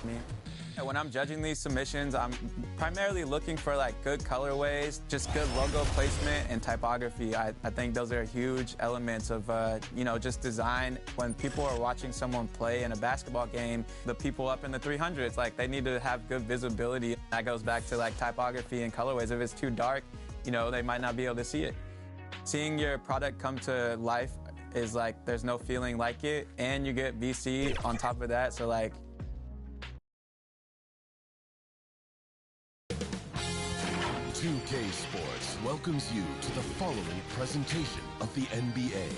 me. When I'm judging these submissions, I'm primarily looking for like good colorways, just good logo placement and typography. I think those are huge elements of, just design. When people are watching someone play in a basketball game, the people up in the 300s, like they need to have good visibility. That goes back to like typography and colorways. If it's too dark, they might not be able to see it. Seeing your product come to life is like, there's no feeling like it. And you get VC on top of that, so like, 2K Sports welcomes you to the following presentation of the NBA.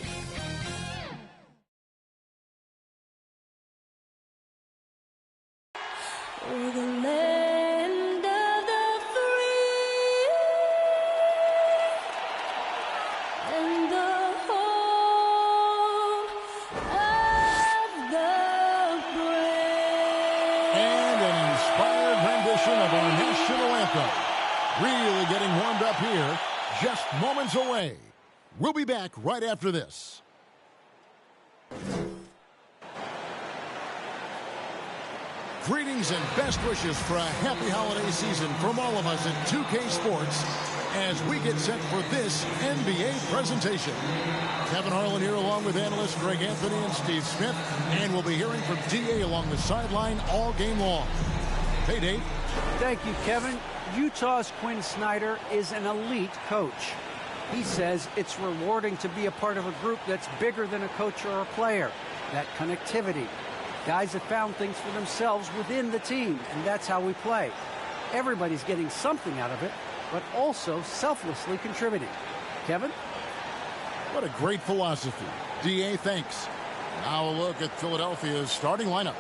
We're the land of the free and the home of the brave. And an inspired rendition of our national anthem. Really getting warmed up here, just moments away. We'll be back right after this. Greetings and best wishes for a happy holiday season from all of us at 2K Sports as we get set for this NBA presentation. Kevin Harlan here along with analysts Greg Anthony and Steve Smith, and we'll be hearing from DA along the sideline all game long. Hey, Dave. Thank you, Kevin. Utah's Quinn Snyder is an elite coach. He says it's rewarding to be a part of a group that's bigger than a coach or a player. That connectivity. Guys have found things for themselves within the team, and that's how we play. Everybody's getting something out of it, but also selflessly contributing. Kevin? What a great philosophy. DA, thanks. Now a look at Philadelphia's starting lineup.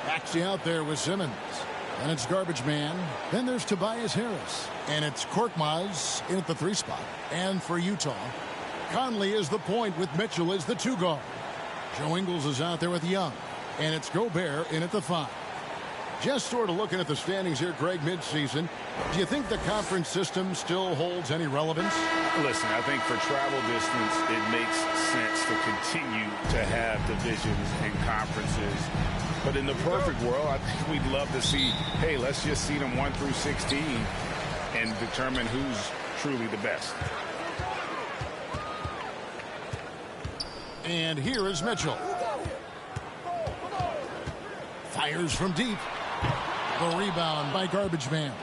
Maxey out there with Simmons. And it's Garbage Man. Then there's Tobias Harris. And it's Korkmaz in at the 3 spot. And for Utah, Conley is the point with Mitchell as the 2 guard. Joe Ingles is out there with Young. And it's Gobert in at the 5. Just sort of looking at the standings here, Greg, midseason. Do you think the conference system still holds any relevance? Listen, I think for travel distance, it makes sense to continue to have divisions and conferences. But in the perfect world, I think we'd love to see, hey, let's just seed them 1 through 16 and determine who's truly the best. And here is Mitchell. Fires from deep. The rebound by Garbage Man.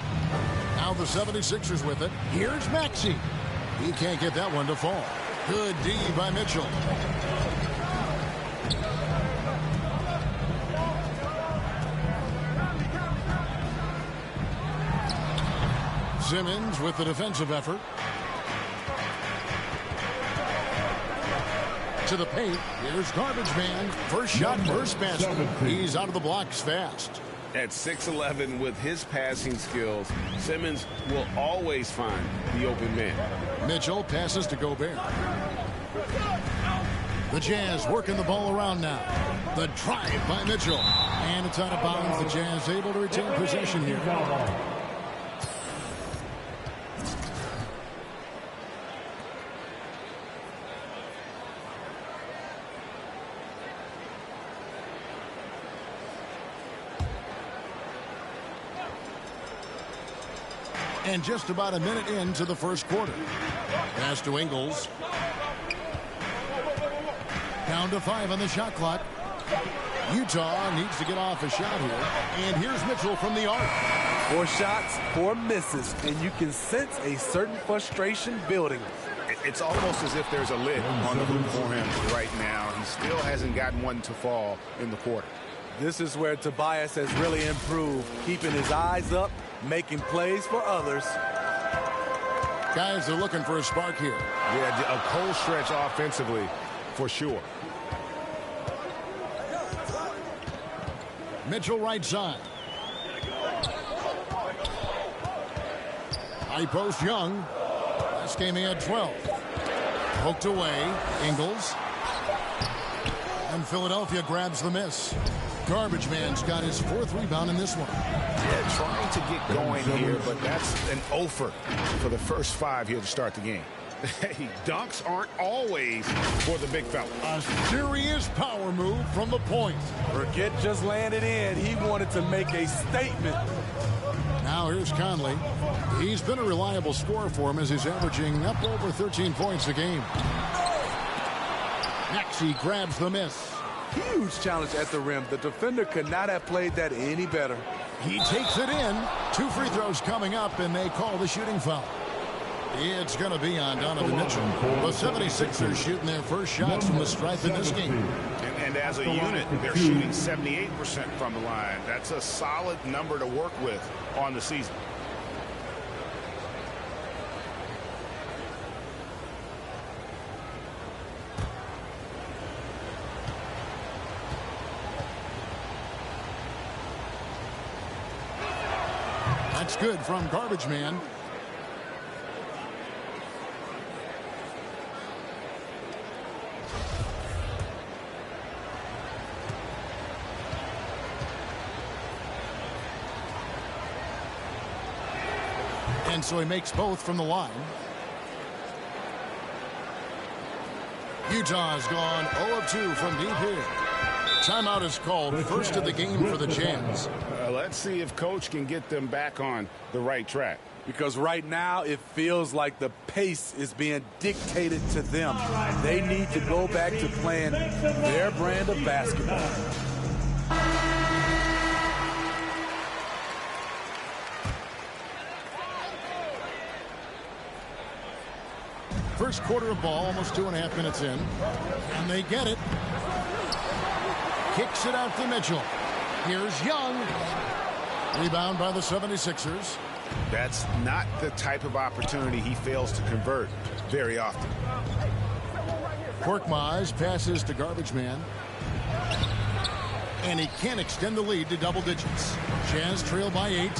Now the 76ers with it. Here's Maxey. He can't get that one to fall. Good D by Mitchell. Simmons with the defensive effort. To the paint. Here's Garbage Man. First shot, first basket. He's out of the blocks fast. At 6'11" with his passing skills, Simmons will always find the open man. Mitchell passes to Gobert. The Jazz working the ball around now. The drive by Mitchell. And it's out of bounds. The Jazz able to retain possession here. And just about a minute into the first quarter. Pass to Ingles. Down to 5 on the shot clock. Utah needs to get off a shot here. And here's Mitchell from the arc. 4 shots, 4 misses, and you can sense a certain frustration building. It's almost as if there's a lid on the hoop for him right now. He still hasn't gotten one to fall in the quarter. This is where Tobias has really improved, keeping his eyes up, making plays for others. Guys are looking for a spark here. Yeah, a cold stretch offensively for sure. Mitchell right side. High post Young. Last game he had 12. Poked away. Ingles. And Philadelphia grabs the miss. Garbage Man's got his 4th rebound in this one. Yeah, trying to get going here, but that's an offer for the first 5 here to start the game. Hey, dunks aren't always for the big fella. A serious power move from the point. Forget just laying it in. He wanted to make a statement. Now here's Conley. He's been a reliable scorer for him as he's averaging up over 13 points a game. Maxey grabs the miss. Huge challenge at the rim. The defender could not have played that any better. He takes it in. 2 free throws coming up, and they call the shooting foul. It's going to be on Donovan Mitchell. The 76ers shooting their first shots from the stripe in this game. And as a unit, they're shooting 78% from the line. That's a solid number to work with on the season. That's good from Garbage Man. And so he makes both from the line. Utah's gone 0 of 2 from deep here. Timeout is called, first of the game for the Jazz. Let's see if Coach can get them back on the right track. Because right now it feels like the pace is being dictated to them. They need to go back to playing their brand of basketball. First quarter of ball, almost 2.5 minutes in. And they get it. Kicks it out to Mitchell. Here's Young. Rebound by the 76ers. That's not the type of opportunity he fails to convert very often. Korkmaz passes to Garbage Man. And he can't extend the lead to double digits. Jazz trail by 8.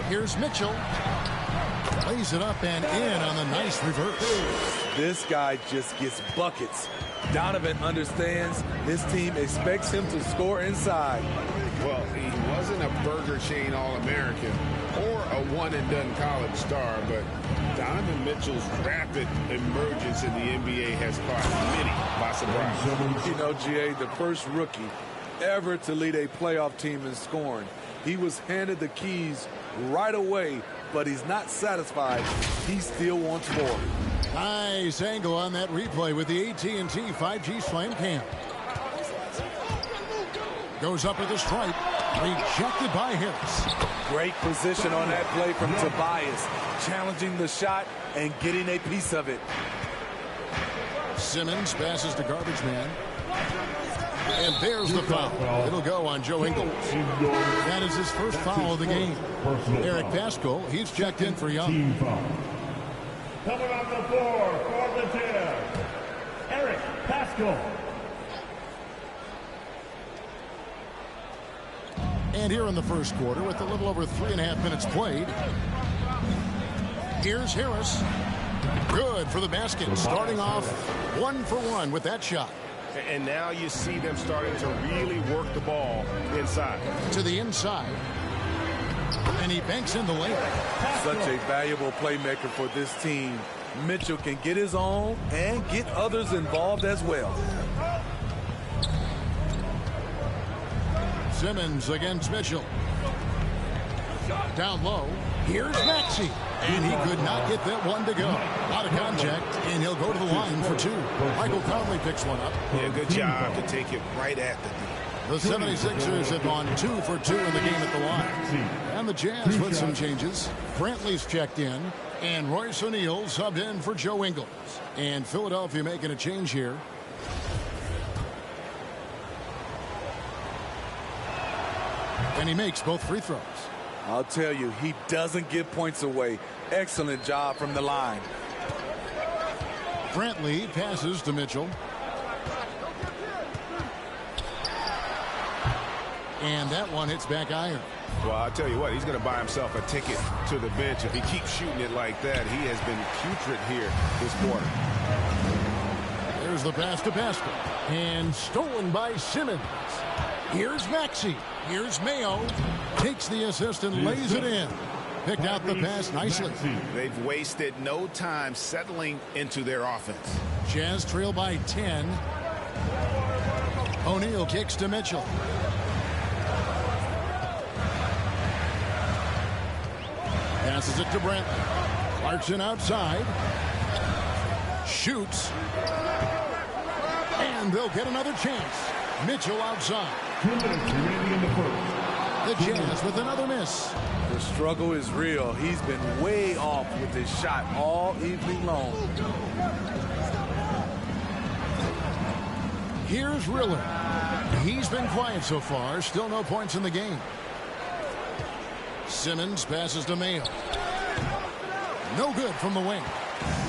Here's Mitchell. Lays it up and in on the nice reverse. This guy just gets buckets. Donovan understands his team expects him to score inside. Well, he wasn't a Burger Chain All-American or a one-and-done college star, but Donovan Mitchell's rapid emergence in the NBA has caught many by surprise. You know, GA, the first rookie ever to lead a playoff team in scoring. He was handed the keys right away, but he's not satisfied. He still wants more. Nice angle on that replay with the AT&T 5G Slam Cam. Goes up with a stripe. Rejected by Harris. Great position on that play from Tobias. Challenging the shot and getting a piece of it. Simmons passes to Garbage Man. And there's the foul. It'll go on Joe Ingles. That is his first foul of the game. Eric Pascal, he's checked in for Young. Coming on the floor for the Jazz, Eric Pascal. And here in the first quarter, with a little over 3.5 minutes played, here's Harris. Good for the basket. Starting off 1 for 1 with that shot. And now you see them starting to really work the ball inside. To the inside. And he banks in the lane. Such a valuable playmaker for this team. Mitchell can get his own and get others involved as well. Simmons against Mitchell. Down low. Here's Maxey. And he could not get that one to go. Out of contact, and he'll go to the line for 2. Michael Conley picks one up. Yeah, good job to take it right at the knee. The 76ers have gone 2 for 2 in the game at the line. And the Jazz with some changes. Brantley's checked in, and Royce O'Neal subbed in for Joe Ingles. And Philadelphia making a change here. And he makes both free throws. I'll tell you, he doesn't give points away. Excellent job from the line. Brantley passes to Mitchell. And that one hits back iron. Well, I'll tell you what, he's going to buy himself a ticket to the bench. If he keeps shooting it like that, he has been putrid here this quarter. There's the pass to Pascal. And stolen by Simmons. Here's Maxey. Here's Mayo. Takes the assist and lays it in. Picked out the pass nicely. They've wasted no time settling into their offense. Jazz trail by 10. O'Neal kicks to Mitchell. Passes it to Brent. Clarkson outside. Shoots. And they'll get another chance. Mitchell outside. 2 minutes remaining in the first. The Jazz with another miss. The struggle is real. He's been way off with his shot all evening long. Here's Riller. He's been quiet so far. Still no points in the game. Simmons passes to Mayo. No good from the wing.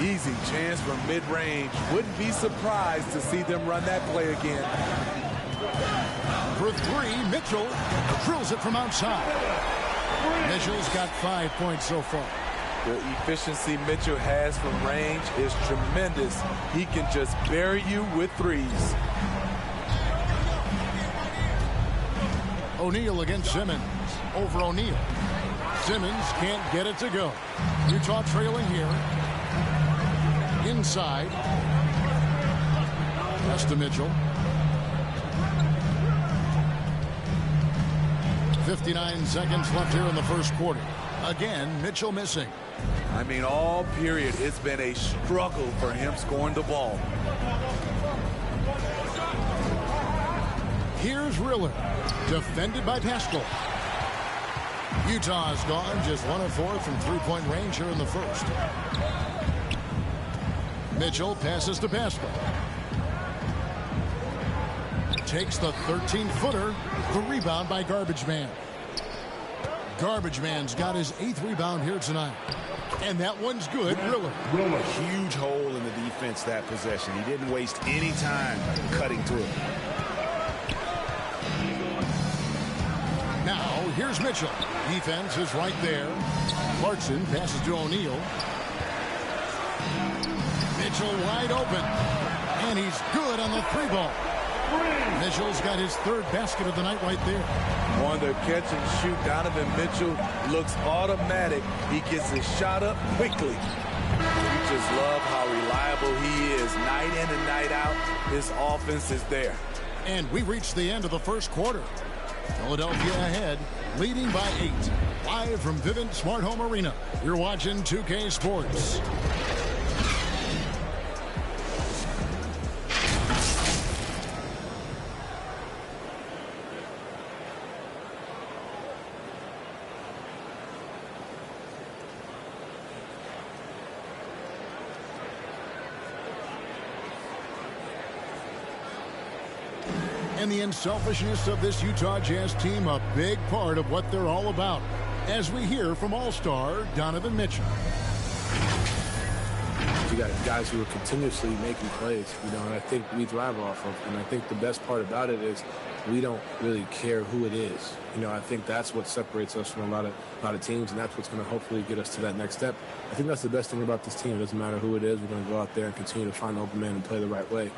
Easy chance from mid-range. Wouldn't be surprised to see them run that play again. For three, Mitchell drills it from outside. Mitchell's got 5 points so far. The efficiency Mitchell has from range is tremendous. He can just bury you with threes. O'Neal against Simmons. Over O'Neal. Simmons can't get it to go. Utah trailing here. Inside. Pass to Mitchell. 59 seconds left here in the first quarter. Again, Mitchell missing. I mean, all period, it's been a struggle for him scoring the ball. Here's Riller. Defended by Pascal. Utah's gone just 1 of 4 from three-point range here in the first. Mitchell passes to Pascal. Takes the 13-footer. The rebound by Garbage Man. Garbage Man's got his 8th rebound here tonight. And that one's good. Riller. Huge hole in the defense that possession. He didn't waste any time cutting through. Now, here's Mitchell. Defense is right there. Clarkson passes to O'Neal. Mitchell wide open. And he's good on the 3-ball. Mitchell's got his 3rd basket of the night right there. On the catch and shoot, Donovan Mitchell looks automatic. He gets his shot up quickly. We just love how reliable he is. Night in and night out, his offense is there. And we reached the end of the first quarter. Philadelphia ahead, leading by 8. Live from Vivint Smart Home Arena, you're watching 2K Sports. And the unselfishness of this Utah Jazz team, a big part of what they're all about, as we hear from All-Star Donovan Mitchell. You got guys who are continuously making plays, and I think we thrive off of. And I think the best part about it is we don't really care who it is. I think that's what separates us from a lot of teams, and that's what's going to hopefully get us to that next step. I think that's the best thing about this team. It doesn't matter who it is. We're going to go out there and continue to find the open man and play the right way.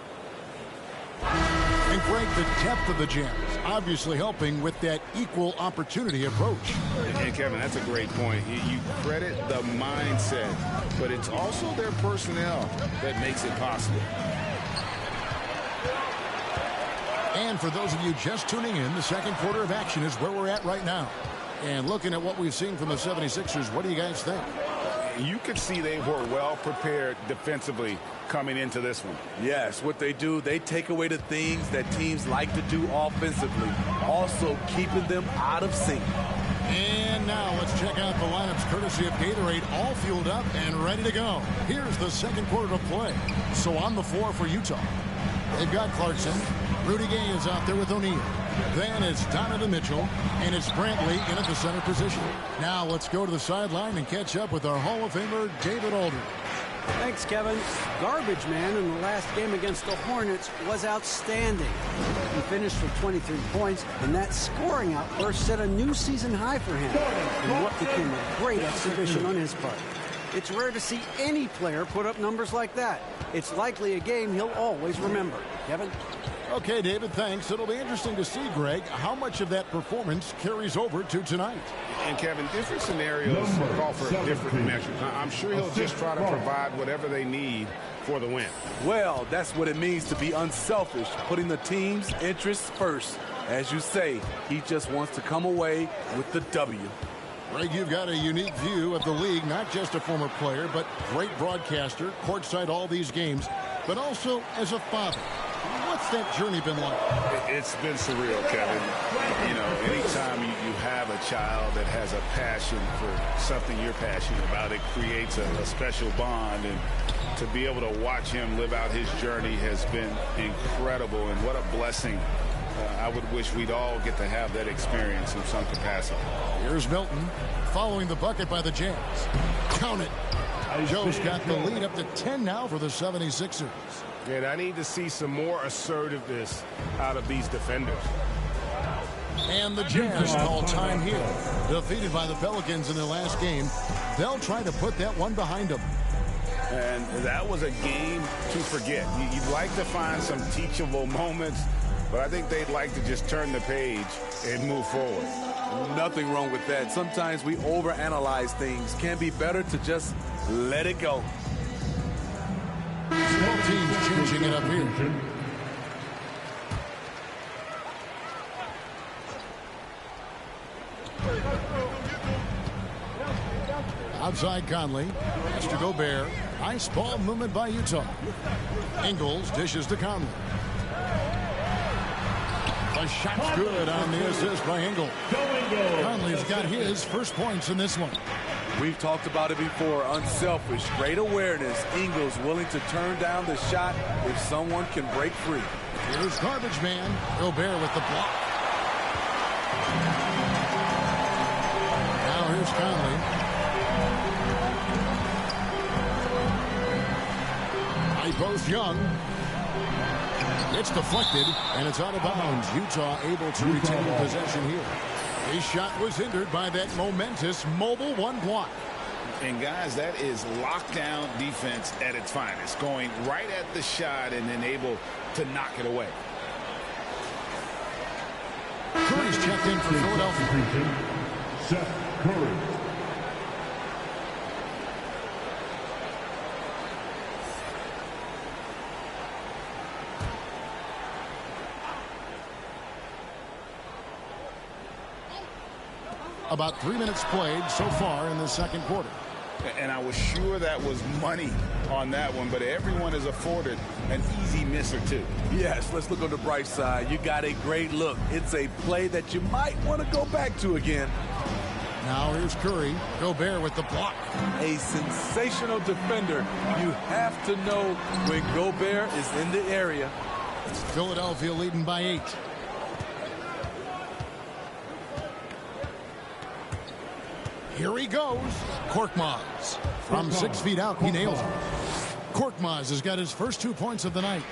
And Greg, the depth of the Jazz obviously helping with that equal opportunity approach. And Kevin, that's a great point. You credit the mindset, but it's also their personnel that makes it possible. And for those of you just tuning in, the second quarter of action is where we're at right now. And looking at what we've seen from the 76ers, what do you guys think? You could see they were well prepared defensively coming into this one. Yes, what they do, they take away the things that teams like to do offensively, also keeping them out of sync. And now let's check out the lineups courtesy of Gatorade, all fueled up and ready to go. Here's the second quarter to play. So on the floor for Utah, they've got Clarkson. Rudy Gay is out there with O'Neal. Then it's Donovan Mitchell, and it's Brantley in at the center position. Now let's go to the sideline and catch up with our Hall of Famer, David Aldridge. Thanks, Kevin. Garbage Man in the last game against the Hornets was outstanding. He finished with 23 points, and that scoring outburst set a new season high for him in what became a great exhibition on his part. It's rare to see any player put up numbers like that. It's likely a game he'll always remember. Kevin? Okay, David, thanks. It'll be interesting to see, Greg, how much of that performance carries over to tonight. And, Kevin, different scenarios call for different measures. I'm sure he'll just try to provide whatever they need for the win. Well, that's what it means to be unselfish, putting the team's interests first. As you say, he just wants to come away with the W. Greg, you've got a unique view of the league, not just a former player, but great broadcaster, courtside all these games, but also as a father. What's that journey been like? It's been surreal, Kevin. You know, anytime you have a child that has a passion for something you're passionate about, it creates a special bond. And to be able to watch him live out his journey has been incredible. And what a blessing. I would wish we'd all get to have that experience in some capacity. Here's Milton following the bucket by the Jazz. Count it. Joe's got the lead up to 10 now for the 76ers. And I need to see some more assertiveness out of these defenders. And the Jazz call time here. Defeated by the Pelicans in their last game. They'll try to put that one behind them. And that was a game to forget. You'd like to find some teachable moments, but I think they'd like to just turn the page and move forward. Nothing wrong with that. Sometimes we overanalyze things. Can be better to just let it go. Both teams changing it up here. Outside Conley. Has to Gobert. Nice ball movement by Utah. Ingles dishes to Conley. The shot's good on the assist by Ingles. Conley's got his first points in this one. We've talked about it before. Unselfish, great awareness. Ingles willing to turn down the shot if someone can break free. Here's garbage man. Gobert with the block. Now here's Conley. High post Young. It's deflected, and it's out of bounds. Utah able to retain possession here. His shot was hindered by that momentous mobile one block. And, guys, that is lockdown defense at its finest. Going right at the shot and then able to knock it away. Curry's checked in for Philadelphia. Seth Curry. About 3 minutes played so far in the second quarter. And I was sure that was money on that one, but everyone is afforded an easy miss or two. Yes, let's look on the bright side. You got a great look. It's a play that you might want to go back to again. Now here's Curry. Gobert with the block. A sensational defender. You have to know when Gobert is in the area. Philadelphia leading by 8. Here he goes. Korkmaz. From 6 feet out, he nails it. Korkmaz has got his first 2 points of the night.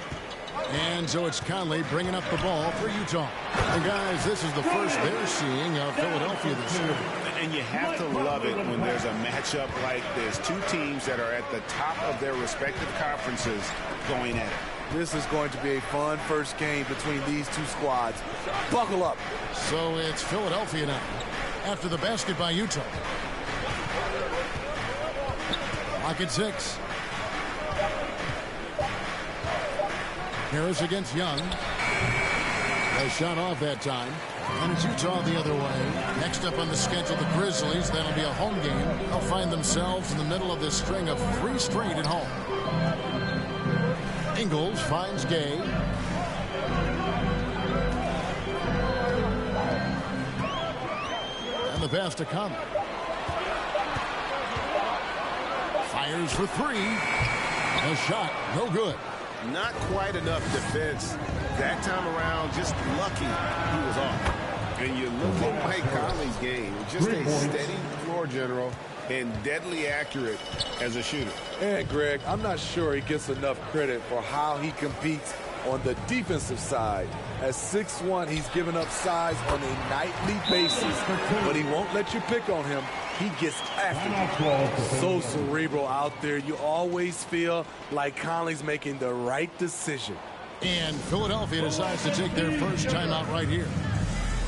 And so it's Conley bringing up the ball for Utah. And guys, this is the first they're seeing of Philadelphia this year. And you have to love it when there's a matchup like this. Two teams that are at the top of their respective conferences going at it. This is going to be a fun first game between these two squads. Buckle up. So it's Philadelphia now after the basket by Utah. Lock at 6. Harris against Young. A shot off that time. And it's Utah the other way. Next up on the schedule, the Grizzlies. That'll be a home game. They'll find themselves in the middle of this string of 3 straight at home. Ingles finds Gay. And the pass to Conley. Fires for 3. A shot, no good. Not quite enough defense that time around. Just lucky he was off. And you look at Mike Conley's game, just a steady floor general and deadly accurate as a shooter. And Greg, I'm not sure he gets enough credit for how he competes on the defensive side. At 6'1", he's given up size on a nightly basis, but he won't let you pick on him. He gets after you. So cerebral out there. You always feel like Conley's making the right decision. And Philadelphia decides to take their first timeout right here.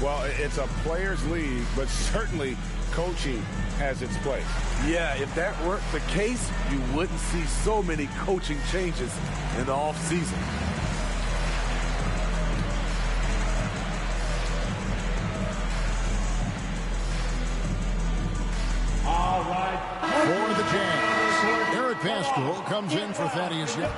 Well, it's a players' league, but certainly coaching has its place. Yeah, if that weren't the case, you wouldn't see so many coaching changes in the offseason. All right. For the Jazz, Eric Pascal comes in for Thaddeus Young.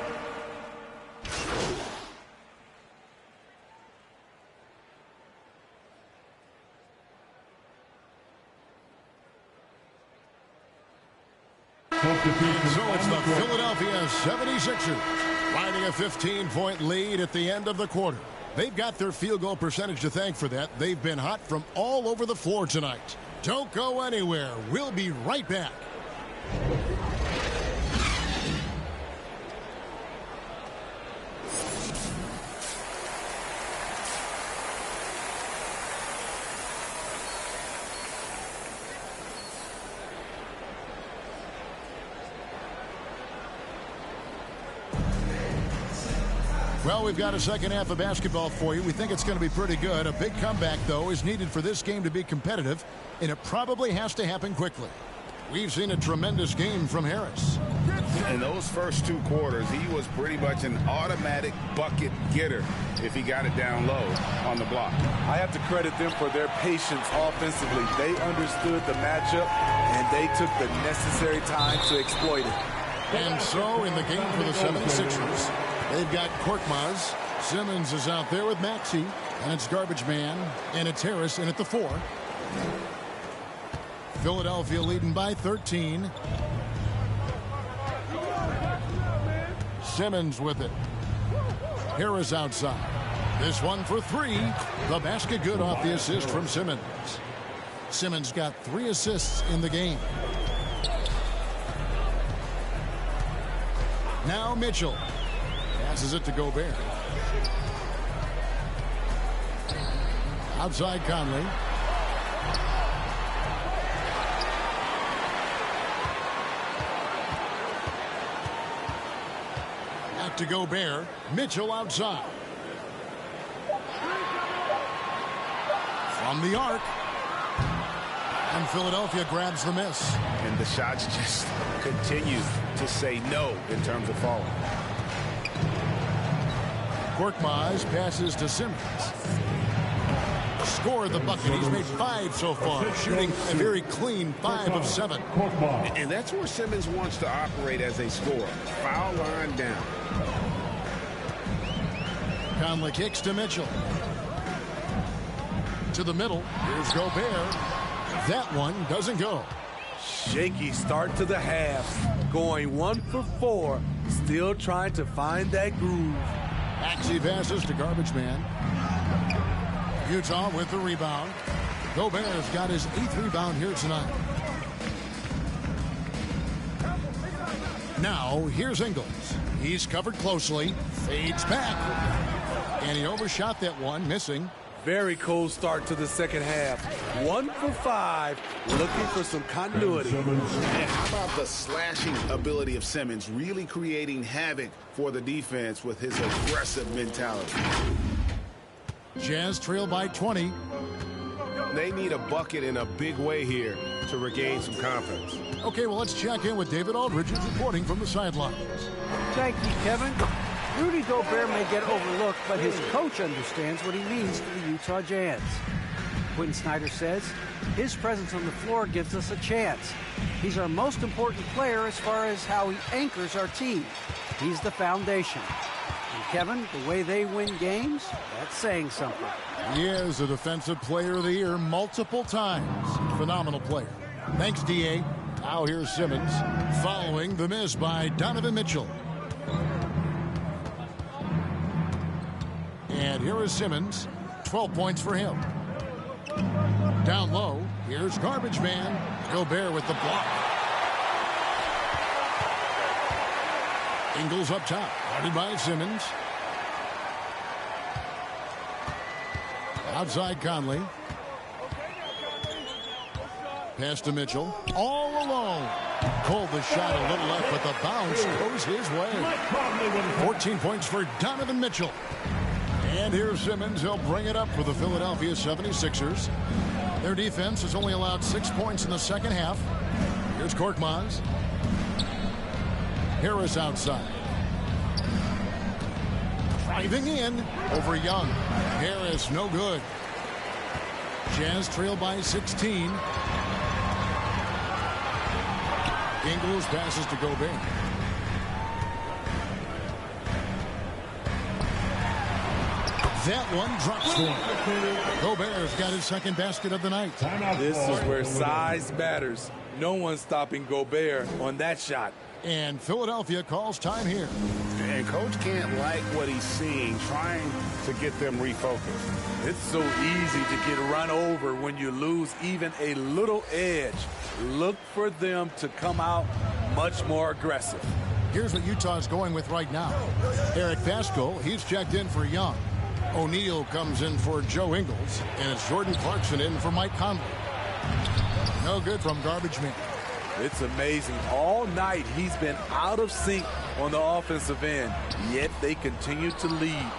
So it's the Philadelphia 76ers riding a 15-point lead at the end of the quarter. They've got their field goal percentage to thank for that. They've been hot from all over the floor tonight. Don't go anywhere. We'll be right back. Well, we've got a second half of basketball for you. We think it's going to be pretty good. A big comeback, though, is needed for this game to be competitive, and it probably has to happen quickly. We've seen a tremendous game from Harris. In those first two quarters, he was pretty much an automatic bucket getter if he got it down low on the block. I have to credit them for their patience offensively. They understood the matchup, and they took the necessary time to exploit it. And so, in the game for the 76ers, they've got Korkmaz. Simmons is out there with Maxey. And it's Garbage Man. And it's Harris in at the 4. Philadelphia leading by 13. Simmons with it. Harris outside. This one for 3. The basket good off the assist from Simmons. Simmons got 3 assists in the game. Now Mitchell. Passes it to Gobert. Outside Conley. Back to Gobert. Mitchell outside. From the arc. And Philadelphia grabs the miss. And the shots just continue to say no in terms of falling. Korkmaz passes to Simmons. Scored the bucket. He's made 5 so far, shooting a very clean 5 of 7. And that's where Simmons wants to operate as a scorer. Foul line down. Conley kicks to Mitchell. To the middle. Here's Gobert. That one doesn't go. Shaky start to the half. Going 1 for 4. Still trying to find that groove. Maxey passes to Garbage Man. Utah with the rebound. Gobert's got his 8th rebound here tonight. Now, here's Ingles. He's covered closely. Fades back. And he overshot that one, missing. Very cold start to the second half. 1 for 5, looking for some continuity. And how about the slashing ability of Simmons, really creating havoc for the defense with his aggressive mentality. Jazz trail by 20. They need a bucket in a big way here to regain some confidence. Okay, well, let's check in with David Aldridge, who's reporting from the sidelines. Thank you, Kevin. Rudy Gobert may get overlooked, but his coach understands what he means to the Utah Jazz. Quinn Snyder says, his presence on the floor gives us a chance. He's our most important player as far as how he anchors our team. He's the foundation. And Kevin, the way they win games, that's saying something. He is a Defensive Player of the Year multiple times. Phenomenal player. Thanks, D.A. Now here's Simmons following the miss by Donovan Mitchell. And here is Simmons. 12 points for him. Down low, here's Garbage Man. Gobert with the block. Ingles up top. Guarded by Simmons. Outside Conley. Pass to Mitchell. All alone. Pulled the shot a little left, but the bounce goes his way. 14 points for Donovan Mitchell. And here's Simmons. He'll bring it up for the Philadelphia 76ers. Their defense has only allowed 6 points in the second half. Here's Korkmaz. Harris outside. Driving in over Young. Harris, no good. Jazz trail by 16. Ingles passes to Gobert. That one drops for him. Gobert's got his second basket of the night. This is where size matters. No one's stopping Gobert on that shot. And Philadelphia calls time here. And Coach can't like what he's seeing, trying to get them refocused. It's so easy to get run over when you lose even a little edge. Look for them to come out much more aggressive. Here's what Utah's going with right now. Eric Pascal, he's checked in for Young. O'Neal comes in for Joe Ingles, and it's Jordan Clarkson in for Mike Conley. No good from Garbage Man. It's amazing. All night he's been out of sync on the offensive end, yet they continue to lead.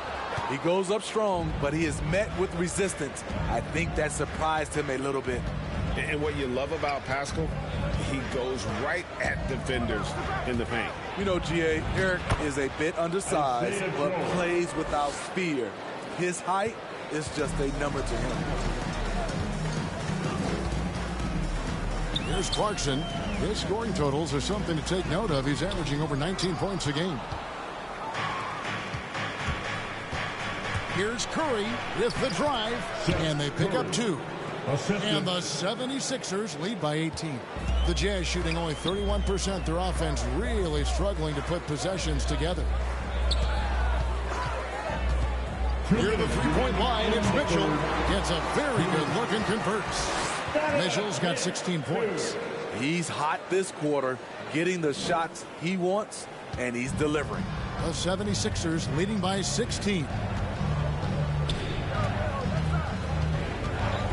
He goes up strong, but he is met with resistance. I think that surprised him a little bit. And what you love about Pascal, he goes right at defenders in the paint. You know, G.A., Eric is a bit undersized, but plays without fear. His height is just a number to him. Here's Clarkson. His scoring totals are something to take note of. He's averaging over 19 points a game. Here's Curry with the drive, and they pick up 2. And the 76ers lead by 18. The Jazz shooting only 31%. Their offense really struggling to put possessions together. Near the three-point line, it's Mitchell. Gets a very good look and converts. Mitchell's got 16 points. He's hot this quarter, getting the shots he wants, and he's delivering. The 76ers leading by 16.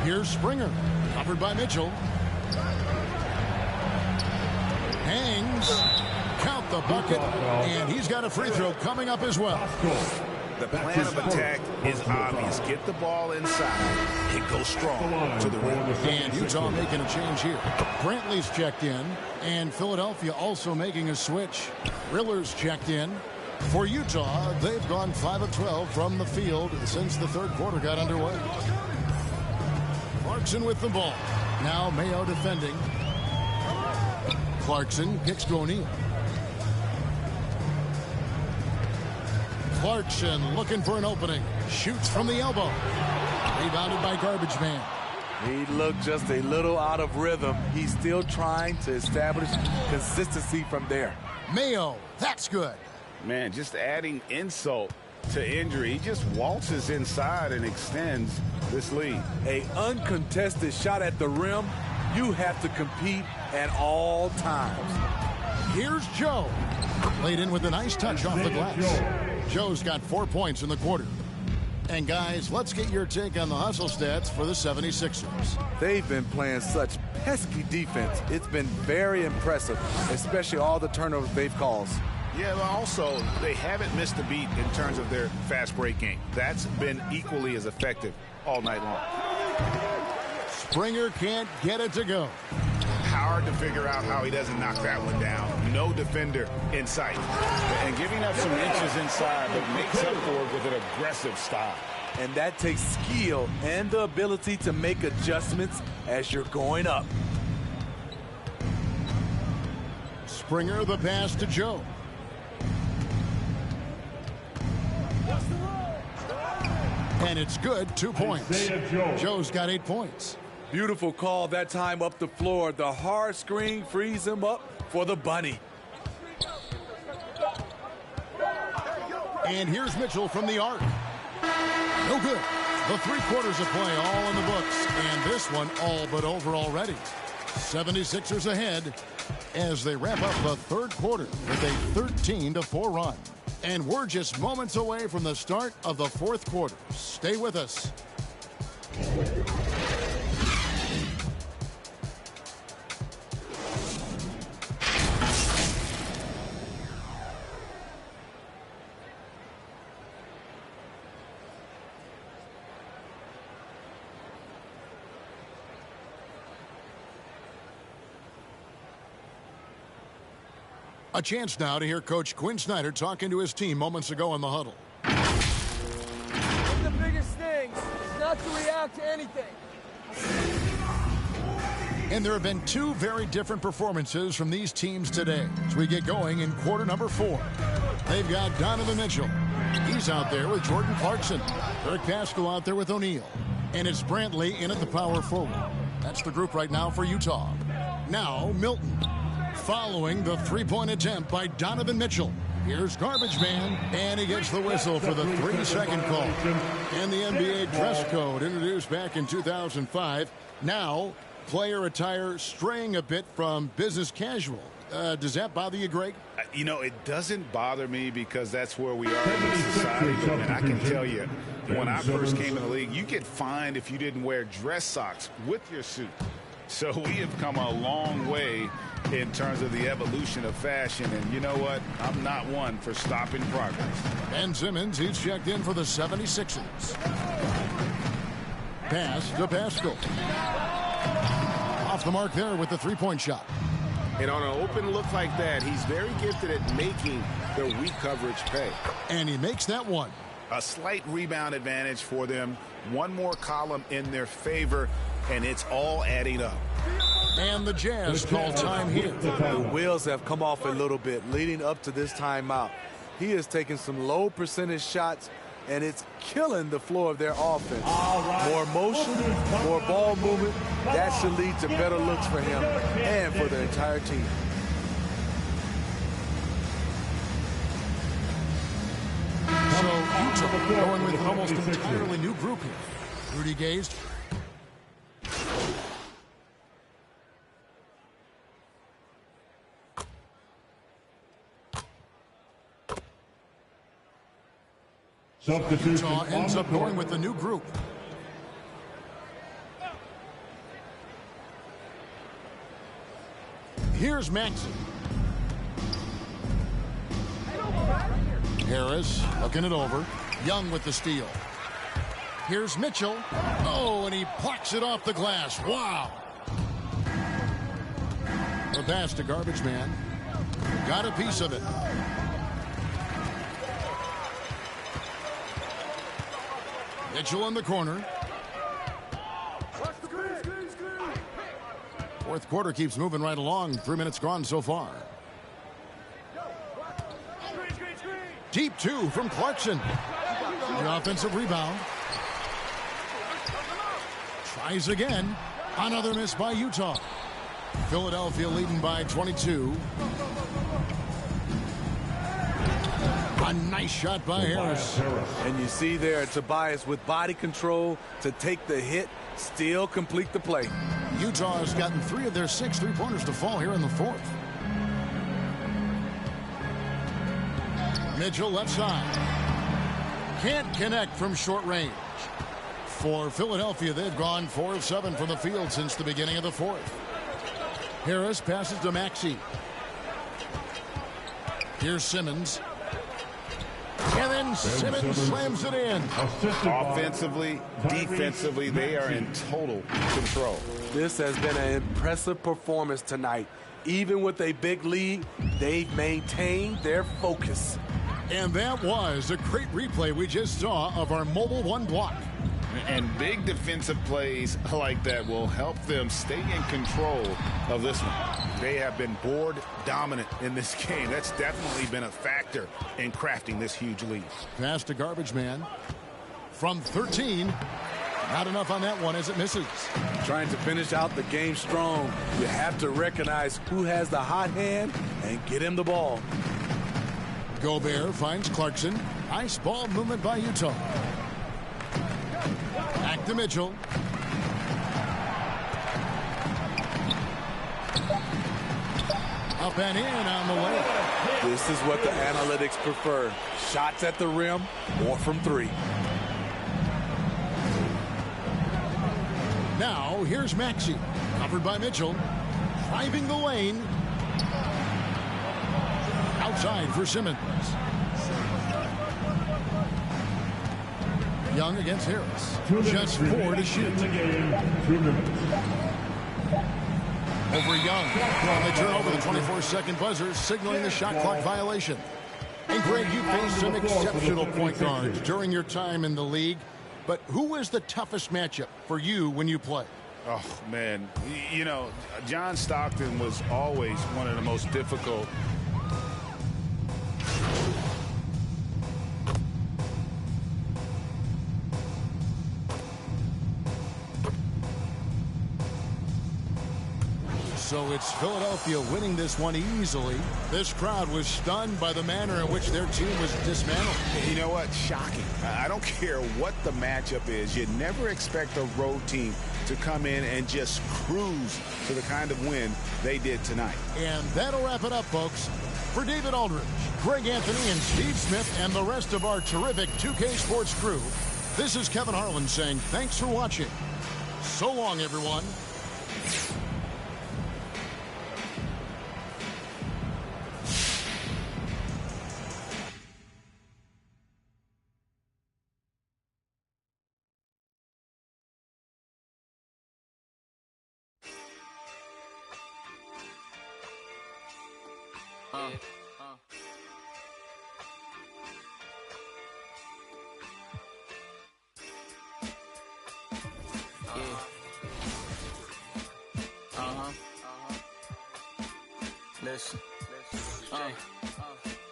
Here's Springer, covered by Mitchell. Hangs, count the bucket, and he's got a free throw coming up as well. The plan of attack is obvious. Get the ball inside and go strong to the rim. And Utah making a change here. Brantley's checked in, and Philadelphia also making a switch. Riller's checked in. For Utah, they've gone 5 of 12 from the field since the third quarter got underway. Clarkson with the ball. Now Mayo defending. Clarkson kicks to O'Neal. Clarkson looking for an opening. Shoots from the elbow. Rebounded by Garbage Man. He looked just a little out of rhythm. He's still trying to establish consistency from there. Mayo, that's good. Man, just adding insult to injury. He just waltzes inside and extends this lead. An uncontested shot at the rim. You have to compete at all times. Here's Joe. Played in with a nice touch off the glass. Joe's got 4 points in the quarter. And guys, let's get your take on the hustle stats for the 76ers. They've been playing such pesky defense. It's been very impressive, especially all the turnovers they've caused. Yeah, but also, they haven't missed a beat in terms of their fast break game. That's been equally as effective all night long. Springer can't get it to go. Hard to figure out how he doesn't knock that one down. No defender in sight. And giving up some inches inside, but makes up for it with an aggressive style. And that takes skill and the ability to make adjustments as you're going up. Springer the pass to Joe. And it's good, 2 points. Joe's got 8 points. Beautiful call that time up the floor. The hard screen frees him up for the bunny. And here's Mitchell from the arc. No good. The 3 quarters of play all in the books. And this one all but over already. 76ers ahead as they wrap up the third quarter with a 13-4 run. And we're just moments away from the start of the fourth quarter. Stay with us. A chance now to hear Coach Quinn Snyder talking to his team moments ago in the huddle. One of the biggest things is not to react to anything. And there have been two very different performances from these teams today as we get going in quarter number 4. They've got Donovan Mitchell. He's out there with Jordan Clarkson. Eric Paschal out there with O'Neal. And it's Brantley in at the power forward. That's the group right now for Utah. Now Milton. Following the three-point attempt by Donovan Mitchell. Here's Garbage Man, and he gets the whistle for the 3-second call. And the NBA dress code introduced back in 2005. Now, player attire straying a bit from business casual. Does that bother you, Greg? You know, it doesn't bother me because that's where we are in this society. But, man, I can tell you, when I first came in the league, you get fined if you didn't wear dress socks with your suit. So we have come a long way in terms of the evolution of fashion. And you know what? I'm not one for stopping progress. Ben Simmons, he's checked in for the 76ers. Pass to Paschal. Off the mark there with the three-point shot. And on an open look like that, he's very gifted at making the weak coverage pay. And he makes that one. A slight rebound advantage for them. One more column in their favor, and it's all adding up. And the Jazz call time here. The wheels have come off a little bit leading up to this timeout. He is taking some low percentage shots, and it's killing the floor of their offense. More motion, more ball movement. That should lead to better looks for him and for the entire team. So Utah going with almost entirely new group here. Rudy Gay. Utah ends up going with the new group. Here's Maxey. Harris looking it over. Young with the steal. Here's Mitchell. Oh, and he plucks it off the glass. Wow. The pass to Garbage Man. Got a piece of it. Mitchell in the corner. Fourth quarter keeps moving right along. 3 minutes gone so far. Deep two from Clarkson. The offensive rebound. Tries again. Another miss by Utah. Philadelphia leading by 22. A nice shot by Harris. And you see there Tobias with body control to take the hit, still complete the play. Utah has gotten 3 of their 6 three-pointers to fall here in the fourth. Mitchell left side. Can't connect from short range. For Philadelphia, they've gone 4 of 7 from the field since the beginning of the fourth. Harris passes to Maxey. Here's Simmons. And then Simmons slams it in. Offensively, defensively, they are in total control. This has been an impressive performance tonight. Even with a big lead, they've maintained their focus. And that was a great replay we just saw of our mobile one block. And big defensive plays like that will help them stay in control of this one. They have been board dominant in this game. That's definitely been a factor in crafting this huge lead. Pass to Garbage Man. From 13. Not enough on that one as it misses. Trying to finish out the game strong. You have to recognize who has the hot hand and get him the ball. Gobert finds Clarkson. Nice ball movement by Utah. Back to Mitchell. Up and in on the layup. This is what the analytics prefer. Shots at the rim or from 3. Now here's Maxey. Covered by Mitchell. Driving the lane. Outside for Simmons. Young against Harris. Just 4 to shoot. over Young. And they turn over the 24-second buzzer, signaling the shot clock violation. And Greg, you faced some exceptional point guards during your time in the league. But who was the toughest matchup for you when you played? Oh, man. You know, John Stockton was always one of the most difficult. So it's Philadelphia winning this one easily. This crowd was stunned by the manner in which their team was dismantled. You know what? Shocking. I don't care what the matchup is. You never expect a road team to come in and just cruise to the kind of win they did tonight. And that'll wrap it up, folks. For David Aldridge, Greg Anthony, and Steve Smith, and the rest of our terrific 2K Sports crew, this is Kevin Harlan saying thanks for watching. So long, everyone. Listen.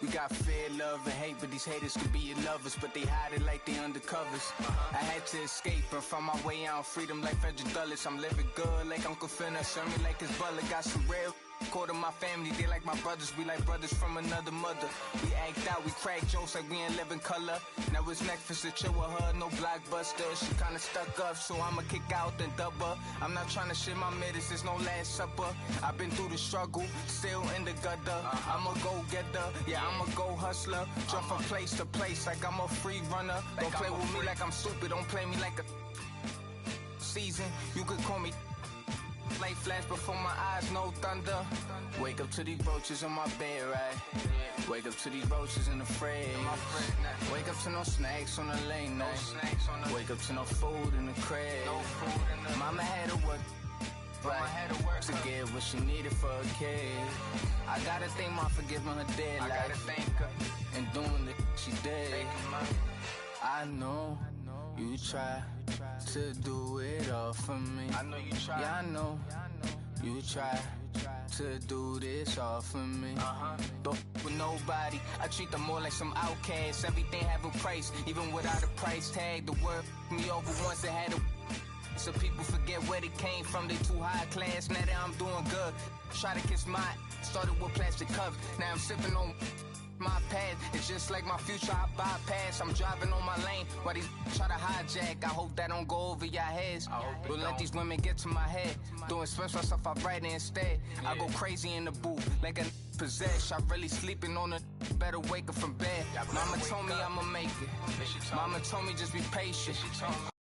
We got fear, love, and hate, but these haters could be your lovers, but they hide it like they undercovers. I had to escape and find my way out, freedom like Frederick Douglass. I'm living good like Uncle Finna, serve me like his butler. Got some real quarter my family, they like my brothers, we like brothers from another mother. We act out, we crack jokes like we ain't living color. Now it's Netflix to chill with her, no blockbuster. She kinda stuck up, so I'ma kick out then dub her. I'm not trying to shit my middies, there's no last supper. I've been through the struggle, still in the gutter. I'm a go-getter, yeah, I'm a go-hustler. Jump from place to place like I'm a free runner. Don't play with me like I'm stupid, don't play me like a season. You could call me light flash before my eyes, no thunder. Wake up to these roaches in my bed, right? Wake up to these roaches in the fridge. Wake up to no snacks on the late night. Wake up to no food in the crib. Mama had to work, right, to get what she needed for a kid. I gotta thank Mom for giving her dead life and doing the she did. I know you try to do it all for me. I know you try. Yeah, I know you try to do this all for me. Don't with nobody. I treat them more like some outcasts. Everything have a price, even without a price tag. The word me over once it had a. So people forget where they came from. They too high class. Now that I'm doing good, try to kiss my. Started with plastic cups. Now I'm sipping on. My path, it's just like my future, I bypass. I'm driving on my lane while these try to hijack. I hope that don't go over your heads. Don't let these women get to my head. Doing special stuff, I write it instead. I go crazy in the booth like a possessed. I really sleeping on a better wake up from bed. Mama told me I'ma make it. Mama told me just be patient.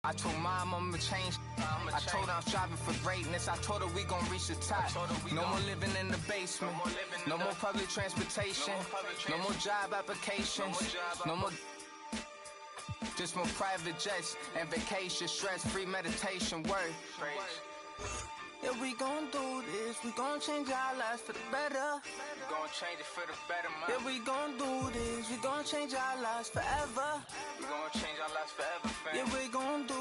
I told Mom I'ma change. I told her I'm striving for greatness. I told her we gon' reach the top. No more living in the basement. No more public transportation. No more job applications. No more. Just more private jets and vacation. Stress-free meditation. Work. Yeah, we gon' do this. We gon' change our lives for the better. We gon' change it for the better, man. Yeah, we gon' do this. We gon' change our lives forever. We gon' change our lives forever, fam. Yeah, we gon' do